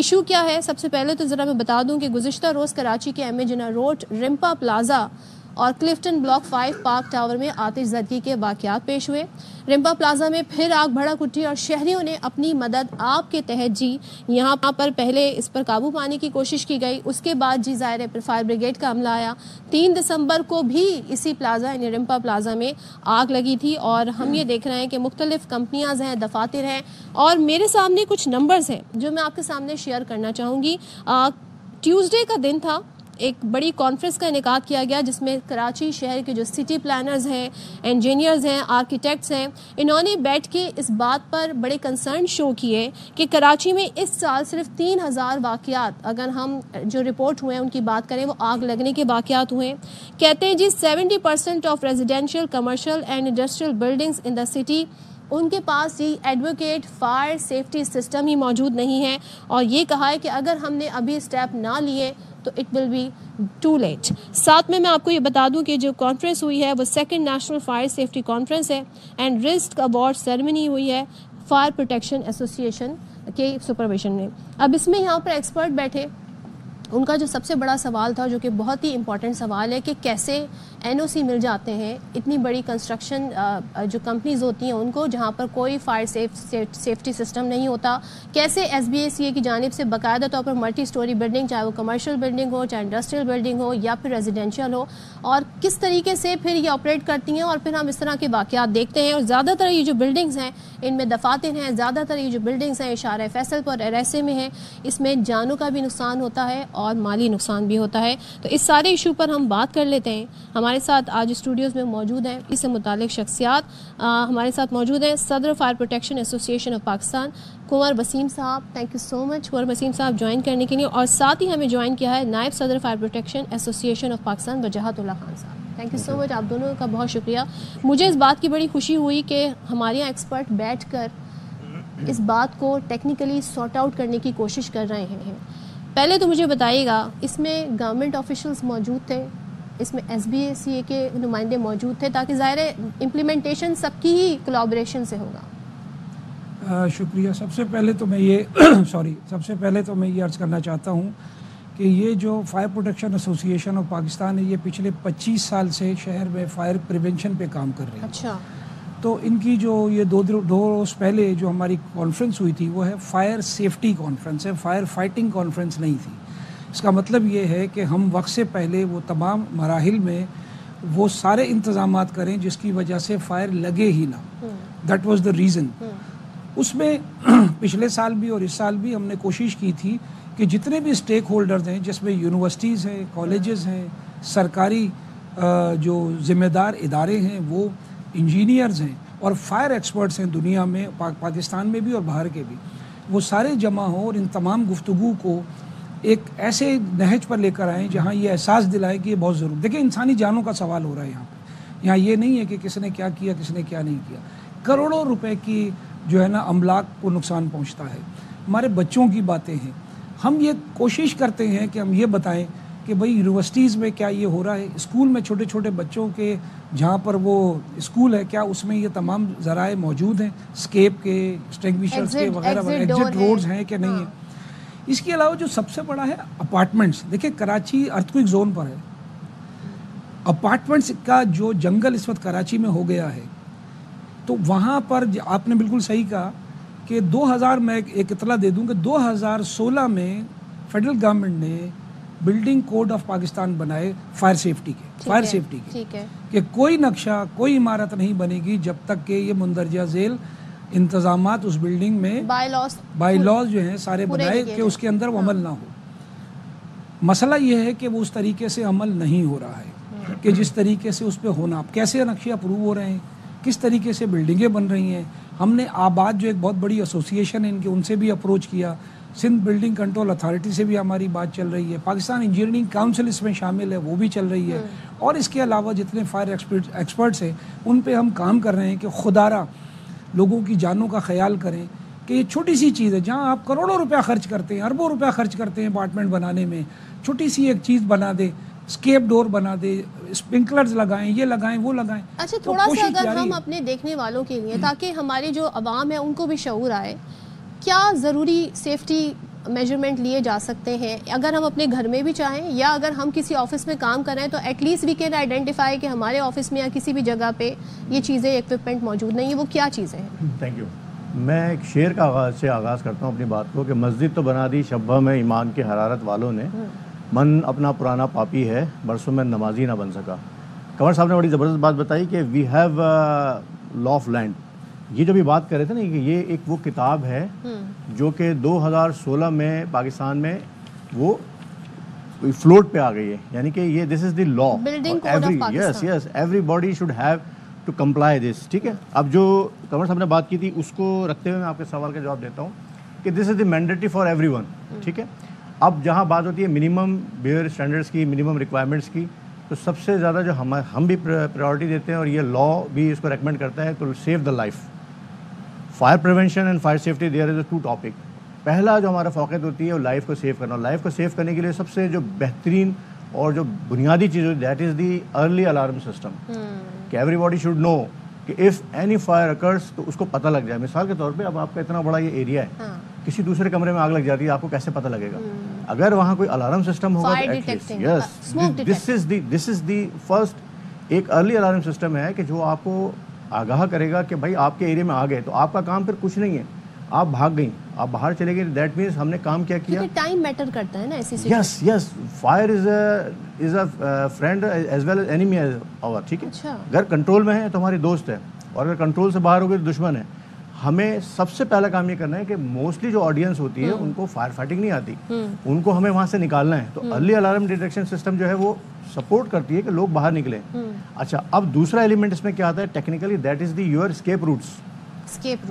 Issue کیا ہے؟ سب سے پہلے تو ذرا میں بتا دوں کہ گزشتہ روز کراچی کے ایم اے جناح روڈ، رمپا پلازا اور کلفٹن بلاک 5 پارک ٹاور میں آتش زدگی کے واقعات پیش ہوئے۔ رمپا پلازا میں پھر آگ بھڑک اٹھی اور شہریوں نے اپنی مدد آپ کے تحت یہاں پر پہلے اس پر قابو پانے کی کوشش کی گئی، اس کے بعد ظاہر ہے فائر بریگیڈ کا عملہ آیا۔ 3 دسمبر کو بھی اسی پلازا یعنی رمپا پلازا میں آگ لگی تھی، اور ہم یہ دیکھ رہے ہیں کہ مختلف کمپنیاں ہیں، دفاتر ہیں، اور میرے سامنے کچھ نمبرز ہیں جو میں آپ کے سامنے شیئر کرنا چاہوں گی۔ ٹیوزڈے کا دن تھا، ایک بڑی کانفرنس کا انعقاد کیا گیا جس میں کراچی شہر کے جو سٹی پلانرز ہیں، انجینئرز ہیں، آرکیٹیکٹس ہیں، انہوں نے بیٹھ کے اس بات پر بڑے کنسرن شو کیے کہ کراچی میں اس سال صرف 3000 واقعات، اگر ہم جو رپورٹ ہوئے ہیں ان کی بات کریں وہ آگ لگنے کے واقعات ہوئے ہیں۔ کہتے ہیں 70% of residential, commercial and industrial buildings in the city, ان کے پاس ایڈوکیٹ فائر سیفٹی سسٹم ہی موجود نہیں ہے، اور یہ کہا ہے کہ اگر ہم نے ابھی اسٹیپ نہ لیے تو it will be too late. ساتھ میں آپ کو یہ بتا دوں کہ جو کانفرنس ہوئی ہے وہ 2nd national fire safety conference ہے، اینڈ رسک ایوارڈ سیریمنی ہوئی ہے فائر پروٹیکشن ایسوسیشن کے سپرویژن میں۔ اب اس میں یہاں پر ایکسپرٹ بیٹھے، ان کا جو سب سے بڑا سوال تھا جو کہ بہت ہی امپورٹنٹ سوال ہے کہ کیسے NOC مل جاتے ہیں اتنی بڑی کنسٹرکشن جو کمپنیز ہوتی ہیں ان کو جہاں پر کوئی فائر سیفٹی سسٹم نہیں ہوتا، کیسے SBACA کی جانب سے باقاعدہ طور پر ملٹی سٹوری بلڈنگ، چاہے وہ کمرشل بلڈنگ ہو، چاہے انڈسٹریل بلڈنگ ہو یا پھر ریزیڈینشیل ہو، اور کس طریقے سے پھر یہ آپریٹ کرتی ہیں، اور پھر ہم اس طرح کے واقعات دیکھتے ہیں۔ اور زیادہ تر یہ جو بلڈنگز ہیں ان میں دفاتر ہیں، زیادہ تر یہ جو بلڈنگز ہیں اشارہ فیصل پر RSA میں ہیں، اس میں جانوں کا بھی نقصان ہوتا ہے اور مالی نقصان بھی ہوتا ہے۔ تو اس سارے ایشو پر ہم بات کر لیتے ہیں۔ ہمارے ساتھ آج اسٹوڈیوز میں موجود ہیں اس سے متعلق شخصیات، ہمارے ساتھ موجود ہیں صدر fire protection association of Pakistan Kanwar Waseem صاحب، thank you so much Kanwar Waseem صاحب جوائن کرنے کے لیے، اور ساتھ ہی ہمیں جوائن کیا ہے نائب صدر fire protection association of Pakistan Wajahat Ullah Khan صاحب، تھینک یو سو مچ، آپ دونوں کا بہت شکریہ۔ مجھے اس بات کی بڑی خوشی ہوئی کہ ہمارے یہاں ایکسپرٹ بیٹھ کر اس بات کو ٹیکنیکلی سارٹ آؤٹ کرنے کی کوشش کر رہے ہیں۔ پہلے تو مجھے بتائیے گا اس میں گورنمنٹ آفیشلز موجود تھے، اس میں SBACA کے نمائندے موجود تھے، تاکہ ظاہر امپلیمنٹیشن سب کی ہی کولیبریشن سے ہوگا؟ شکریہ۔ سب سے پہلے تو میں یہ عرض کرنا چاہتا ہوں کہ یہ جو fire protection association of Pakistan ہے یہ پچھلے 25 سال سے شہر میں فائر پریونشن پہ کام کر رہی ہے۔ اچھا، تو ان کی جو یہ دو روز پہلے جو ہماری کانفرنس ہوئی تھی وہ ہے فائر سیفٹی کانفرنس ہے، فائر فائٹنگ کانفرنس نہیں تھی۔ اس کا مطلب یہ ہے کہ ہم وقت سے پہلے وہ تمام مراحل میں وہ سارے انتظامات کریں جس کی وجہ سے فائر لگے ہی نہ، دیٹ واز دا ریزن۔ اس میں پچھلے سال بھی اور اس سال بھی ہم نے کوشش کی تھی کہ جتنے بھی اسٹیک ہولڈرز ہیں، جس میں یونیورسٹیز ہیں، کالجز ہیں، سرکاری جو ذمہ دار ادارے ہیں، وہ انجینئرز ہیں اور فائر ایکسپرٹس ہیں دنیا میں، پاکستان میں بھی اور باہر کے بھی، وہ سارے جمع ہوں اور ان تمام گفتگو کو ایک ایسے نہج پر لے کر آئیں جہاں یہ احساس دلائے کہ یہ بہت ضروری۔ دیکھیں انسانی جانوں کا سوال ہو رہا ہے یہاں یہ نہیں ہے کہ کس نے کیا کیا کس نے کیا نہیں کیا، کروڑوں روپے کی جو ہے نا املاک کو نقصان پہنچتا ہے، ہمارے بچوں کی باتیں ہیں۔ ہم یہ کوشش کرتے ہیں کہ ہم یہ بتائیں کہ بھئی یونیورسٹیز میں کیا یہ ہو رہا ہے، اسکول میں چھوٹے چھوٹے بچوں کے جہاں پر وہ اسکول ہے کیا اس میں یہ تمام ذرائع موجود ہیں، اسکیپ کے، اسٹنگوشرز کے وغیرہ وغیرہ، ایگزٹ روڈز ہیں کہ نہیں ہیں۔ اس کے علاوہ جو سب سے بڑا ہے اپارٹمنٹس، دیکھیں کراچی ارتھکوئک زون پر ہے، اپارٹمنٹس کا جو جنگل اس وقت کراچی میں ہو گیا ہے، تو وہاں پر آپ نے بالکل صحیح کہا کہ 2000 میں ایک اطلاع دے دوں کہ 2016 میں فیڈرل گورنمنٹ نے بلڈنگ کوڈ آف پاکستان بنائے فائر سیفٹی کے کہ کوئی نقشہ کوئی عمارت نہیں بنے گی جب تک کہ یہ مندرجہ ذیل انتظامات اس بلڈنگ میں بائی لاز جو ہیں سارے بنائے کہ اس کے اندر وہ عمل نہ ہو۔ مسئلہ یہ ہے کہ وہ اس طریقے سے عمل نہیں ہو رہا ہے کہ جس طریقے سے اس پہ ہونا، کیسے نقشے اپروو ہو رہے ہیں، کس طریقے سے بلڈنگیں بن رہی ہیں۔ ہم نے آباد جو ایک بہت بڑی ایسوسیشن ہے ان سے بھی اپروچ کیا، سندھ بلڈنگ کنٹرول اتھارٹی سے بھی ہماری بات چل رہی ہے، پاکستان انجینئرنگ کاؤنسل اس میں شامل ہے وہ بھی چل رہی ہے، اور اس کے علاوہ جتنے فائر ایکسپرٹس ہیں ان پہ ہم کام کر رہے ہیں کہ خدارہ لوگوں کی جانوں کا خیال کریں کہ یہ چھوٹی سی چیز ہے جہاں آپ کروڑوں روپیہ خرچ کرتے ہیں، اربوں روپیہ خرچ کرتے ہیں اپارٹمنٹ بنانے میں، چھوٹی سی ایک چیز بنا دے، اسکیپ ڈور بنا دے، اسپرنکلرز لگائیں، یہ لگائیں وہ لگائیں۔ اچھا تھوڑا سا اگر ہم اپنے دیکھنے والوں کے لیے تاکہ ہماری جو عوام ہے ان کو بھی شعور آئے، کیا ضروری سیفٹی میجرمنٹ لیے جا سکتے ہیں اگر ہم اپنے گھر میں بھی چاہیں یا اگر ہم کسی آفس میں کام کر رہے ہیں تو at least we can identify کہ ہمارے آفس میں یا کسی بھی جگہ پہ یہ چیزیں ایکوپمنٹ موجود نہیں ہیں, وہ کیا چیزیں ہیں؟ Thank you. میں ایک شعر کا آغاز کرتا ہوں اپنی بات کو کہ مسجد تو بنا دی شبہ میں ایمان کی حرارت والوں نے, من اپنا پرانا پاپی ہے برسوں میں نمازی نہ بن سکا. کنور صاحب نے بڑی زبردست بات بتائی کہ we have law of land. یہ جو بھی بات کر رہے تھے نا کہ یہ ایک وہ کتاب ہے جو کہ 2016 میں پاکستان میں وہ فلوٹ پہ آ گئی ہے, یعنی کہ یہ this is the law, yes everybody should have to comply this. ٹھیک ہے, اب جو کنور صاحب نے بات کی تھی اس کو رکھتے ہوئے میں آپ کے سوال کا جواب دیتا ہوں کہ دس is the mandatory for every one. ٹھیک ہے, اب جہاں بات ہوتی ہے منیمم بیئر اسٹینڈرڈس کی, منیمم ریکوائرمنٹس کی, تو سب سے زیادہ جو ہم بھی پریورٹی دیتے ہیں اور یہ لا بھی اس کو ریکمینڈ کرتا ہے تو save the life. Fire prevention and fire safety there is a two topic. پہلا جو ہمارا فوقیت ہوتی ہے وہ لائف کو سیو کرنا, اور لائف کو سیو کرنے کے لیے سب سے جو بہترین اور جو بنیادی چیز ہوتی ہے that is the early alarm system, کہ ایوری باڈی شوڈ نو کہ اف اینی فائر اکرس تو اس کو پتہ لگ جائے. مثال کے طور پہ اب آپ کا اتنا بڑا یہ ایریا ہے, کسی دوسرے کمرے میں آگ لگ جاتی ہے, آپ کو کیسے پتہ لگے گا؟ اگر وہاں کوئی الارم سسٹم ہوگا تو دس از دی فرسٹ ایک ارلی الارم سسٹم ہے کہ جو آپ کو آگاہ کرے گا کہ بھائی آپ کے ایریا میں آ گئے, تو آپ کا کام پھر کچھ نہیں ہے, آپ بھاگ گئیں, آپ باہر چلے گئے, دیٹ مینس ہم نے کام کیا کیا. ٹائم میٹر کرتا ہے نا ایسی situation. Yes fire is a friend as well as enemy اور. ٹھیک ہے, اگر کنٹرول میں ہے تو ہماری دوست ہے, اور اگر کنٹرول سے باہر ہو گئی تو دشمن ہے. ہمیں سب سے پہلا کام یہ کرنا ہے کہ موسٹلی جو آڈینس ہوتی ہے ان کو فائر فائٹنگ نہیں آتی, ان کو ہمیں وہاں سے نکالنا ہے. تو ارلی الارم ڈیٹیکشن سسٹم جو ہے وہ سپورٹ کرتی ہے کہ لوگ باہر نکلیں. اچھا, اب دوسرا ایلیمنٹ اس میں کیا آتا ہے technically, that is the your escape roots.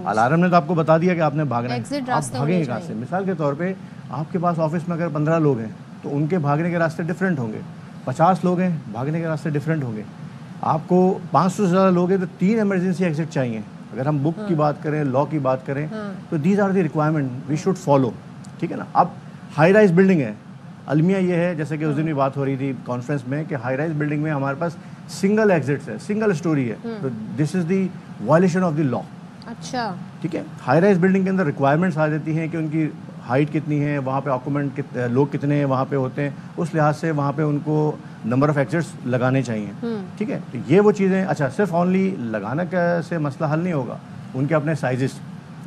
Alarm نے تو آپ کو بتا دیا کہ آپ نے بھاگنا ہے, آپ بھاگیں گے کہاں سے؟ مثال کے طور پہ آپ کے پاس آفس میں اگر 15 لوگ ہیں تو ان کے بھاگنے کے راستے ڈفرینٹ ہوں گے. 50 لوگ ہیں, بھاگنے کے راستے ڈفرینٹ ہوں گے. آپ کو 500 سے زیادہ لوگ ہیں تو 3 ایمرجنسی ایگزٹ چاہیے. اگر ہم بک کی بات کریں, لا کی بات کریں, تو these are the requirement we should follow. ٹھیک ہے نا. اب ہائی رائز بلڈنگ ہے, المیہ یہ ہے جیسے کہ اس دن بھی بات ہو رہی تھی کانفرنس میں کہ ہائی رائز بلڈنگ میں ہمارے پاس سنگل ایگزٹس ہے, سنگل اسٹوری ہے, تو دس is the violation of the لا. اچھا, ٹھیک ہے. ہائی رائز بلڈنگ کے اندر ریکوائرمنٹس آ جاتی ہیں کہ ان کی ہائٹ کتنی ہے, وہاں پہ آکوپینٹ لوگ کتنے ہیں وہاں پہ ہوتے ہیں, اس لحاظ سے وہاں پہ ان کو نمبر آف ایگزٹس لگانے چاہیے. ٹھیک ہے, تو یہ وہ چیزیں. اچھا, صرف اونلی لگانا سے مسئلہ حل نہیں ہوگا, ان کے اپنے سائزز.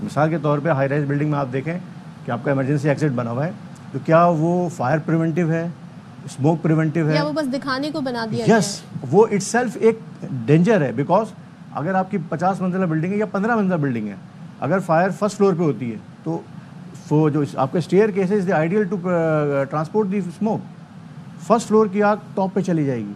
مثال کے طور پہ ہائی رائز بلڈنگ میں آپ دیکھیں کہ آپ کا ایمرجنسی ایگزٹ بنا ہوا ہے, تو کیا وہ فائر پریونٹیو ہے, اسموک پریونٹیو ہے, یا وہ بس دکھانے کو بنا دیا؟ یس, وہ اٹ سیلف ایک ڈینجر ہے. بیکاز اگر آپ کی 50 منزلہ بلڈنگ ہے یا 15 منزلہ بلڈنگ ہے, اگر فائر فرسٹ فلور پہ ہوتی ہے تو وہ جو آپ کا staircase is the ideal to transport the smoke. First floor کی آگ ٹاپ پہ چلی جائے گی.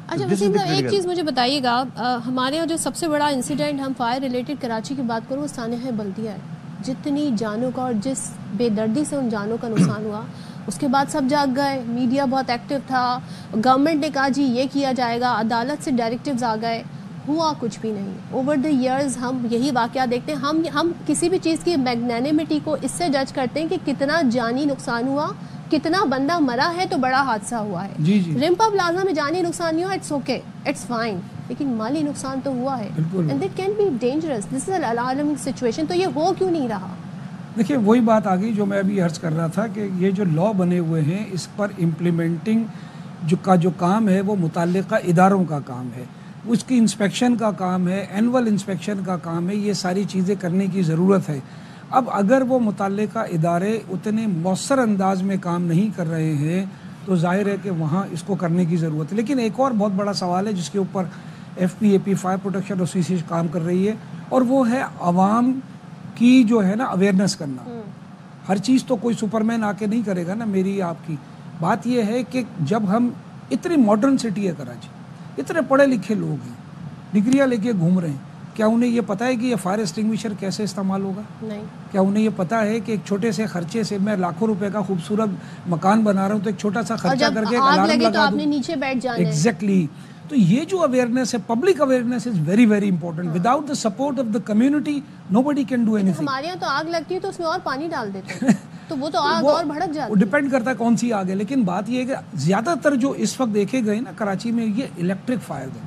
اچھا وسیم صاحب, ایک چیز مجھے بتائیے گا, ہمارے یہاں جو سب سے بڑا انسیڈنٹ ہم فائر ریلیٹڈ کراچی کی بات کروں وہ سانحہ بلدیہ ہے. جتنی جانوں کا اور جس بے دردی سے ان جانوں کا نقصان ہوا, اس کے بعد سب جاگ گئے, میڈیا بہت ایکٹیو تھا, گورنمنٹ نے کہا جی یہ کیا جائے گا, عدالت سے ڈائریکٹیوز آ گئے, ہوا کچھ بھی نہیں. اوور دا ایئرز ہم یہی واقعات دیکھتے ہیں. ہم کسی بھی چیز کی میگنینیمٹی کو اس سے جج کرتے ہیں کہ کتنا جانی نقصان ہوا, کتنا بندہ مرا ہے تو بڑا حادثہ ہوا ہے. رمپا پلازا میں جانی نقصان نہیں ہوا, اٹس اوکے, اٹس فائن, لیکن مالی نقصان تو ہوا ہے, and that can be dangerous. This is an alarming situation. تو یہ ہو کیوں نہیں رہا؟ دیکھیے وہی بات آ گئی جو میں ابھی عرض کر رہا تھا کہ یہ جو لا بنے ہوئے ہیں اس پر امپلیمنٹنگ جو کام ہے وہ متعلقہ اداروں کا کام ہے, اس کی انسپیکشن کا کام ہے, اینول انسپیکشن کا کام ہے. یہ ساری چیزیں کرنے کی ضرورت ہے. اب اگر وہ متعلقہ ادارے اتنے مؤثر انداز میں کام نہیں کر رہے ہیں تو ظاہر ہے کہ وہاں اس کو کرنے کی ضرورت ہے. لیکن ایک اور بہت بڑا سوال ہے جس کے اوپر FPAP فائر پروٹیکشن ایسوسی کام کر رہی ہے, اور وہ ہے عوام کی جو ہے نا اویئرنیس کرنا. ہر چیز تو کوئی سپر مین آ کے نہیں کرے گا نا. میری آپ کی بات یہ ہے کہ جب ہم, اتنی ماڈرن سٹی ہے کراچی, اتنے پڑھے لکھے لوگ ہیں, ڈگریاں لے کے گھوم رہے ہیں, کیا انہیں یہ پتہ ہے کہ یہ فائر ایکسٹنگوشر کیسے استعمال ہوگا؟ نہیں. کیا انہیں یہ پتہ ہے کہ ایک چھوٹے سے خرچے سے میں لاکھوں روپے کا خوبصورت مکان بنا رہا ہوں تو ایک چھوٹا سا خرچہ کر کے الارم لگا دوں؟ نیچے بیٹھ جانا ہے. ایگزیکٹلی. تو یہ جو اویئرنیس ہے, public awareness is very very important. Without the support of the community nobody can do anything. ہمارے یہاں تو آگ لگتی ہے تو اس میں اور پانی ڈال دیتے ہیں تو وہ تو آگ اور بھڑک جاتی ہے. وہ ڈیپینڈ کرتا ہے کون سی آگ ہے. لیکن بات یہ ہے کہ زیادہ تر جو اس وقت دیکھے گئے نا کراچی میں یہ الیکٹرک فائر ہے.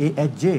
AHJ,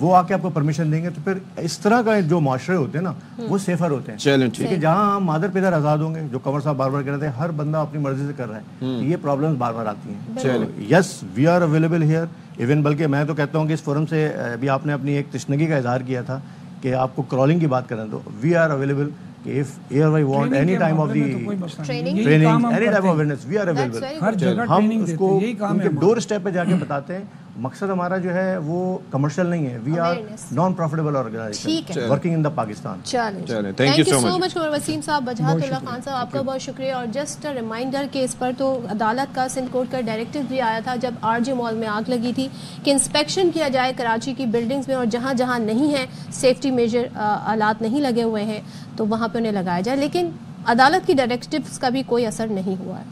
وہ آ کے آپ کو پرمیشن دیں گے تو پھر اس طرح کا جو معاشرے ہوتے ہیں نا وہ سیفر ہوتے ہیں. چلیں ٹھیک کہ جہاں مادر پدر آزاد ہوں گے, جو کنور صاحب بار بار کہہ رہے تھے ہر بندہ اپنی مرضی سے کر رہا ہے, یہ پرابلمز بار بار آتی ہیں. Yes we are available here even, بلکہ میں تو کہتا ہوں کہ اس فورم سے ابھی آپ نے اپنی ایک تشنگی کا اظہار کیا تھا کہ آپ کو کرالنگ کی بات کریں تو we are available. If ARY want any time of the training, any type of awareness, we are available. ہر جگہ ہم ٹریننگ اس دیتے کو ہیں, یہی کام ان ہے کے ڈور اسٹیپ پہ جا کے بتاتے ہیں. مقصد ہمارا جو ہے وہ کمرشل نہیں ہے, we are non profitable organization working in the Pakistan. چلیں thank you so much Qamar Waseem صاحب. بجھات اللہ خان صاحب آپ کا بہت شکریہ. اور جسٹ ریمائنڈر کہ اس پر تو عدالت کا سندھ کورٹ کا ڈائریکٹو بھی آیا تھا جب آر جے مال میں آگ لگی تھی کہ انسپیکشن کیا جائے کراچی کی بلڈنگز میں, اور جہاں جہاں نہیں ہیں سیفٹی میجر آلات نہیں لگے ہوئے ہیں تو وہاں پہ انہیں لگایا جائے, لیکن عدالت کی ڈائریکٹیوز کا بھی کوئی اثر نہیں ہوا ہے.